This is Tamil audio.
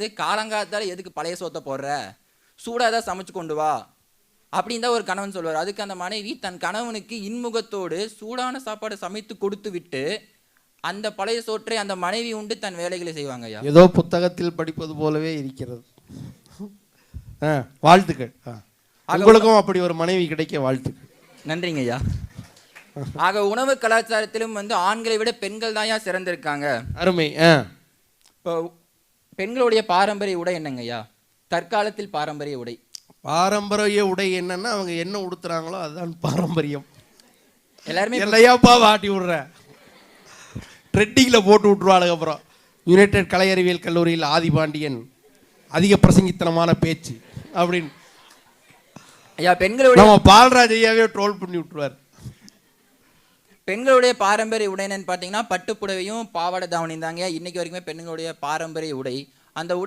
காலங்காலத்தால எதுக்கு பழைய சோத்தை போடுற, சூடாக தான் சமைச்சு கொண்டு வா அப்படின்னு தான் ஒரு கணவன் சொல்வார். அதுக்கு அந்த மனைவி தன் கணவனுக்கு இன்முகத்தோடு சூடான சாப்பாடு சமைத்து கொடுத்து விட்டு அந்த பழைய சோற்றை அந்த மனைவி உண்டு தன் வேலைகளை செய்வாங்க. ஐயா, ஏதோ புத்தகத்தில் படிப்பது போலவே இருக்கிறது. வாழ்த்துக்கள். உங்களுக்கும் அப்படி ஒரு மனைவி கிடைக்க வாழ்த்துக்கள். நன்றிங்க ஐயா. ஆக உணவு கலாச்சாரத்திலும் ஆண்களை விட பெண்கள் தான் சிறந்திருக்காங்க. அருமை. இப்போ பெண்களுடைய பாரம்பரிய உடை என்னங்க ஐயா? தற்காலத்தில் பாரம்பரிய உடை என்னன்னா அவங்க என்ன உடுத்துறாங்களோ அதுதான் பாரம்பரியம். எல்லாருமே இல்லையாப்பா வாட்டி விடுற ட்ரெட்டிங்கில் போட்டு விட்டுருவாளுங்க. அப்புறம் யுனைடெட் கலை அறிவியல் கல்லூரியில் ஆதிபாண்டியன் அதிக பிரசங்கித்தனமான பேச்சு அப்படின்னு ஐயா பெண்களுடைய நம்ம பால்ராஜ் ஐயாவே ட்ரோல் பண்ணி விட்டுருவார். பெண்களுடைய பாரம்பரிய உடை என்னன்னு பார்த்தீங்கன்னா பட்டுப்புடவையும் பாவாடை தாவணியும் தாங்க இன்னைக்கு வரைக்குமே பெண்களுடைய பாரம்பரிய உடை. அந்த உடை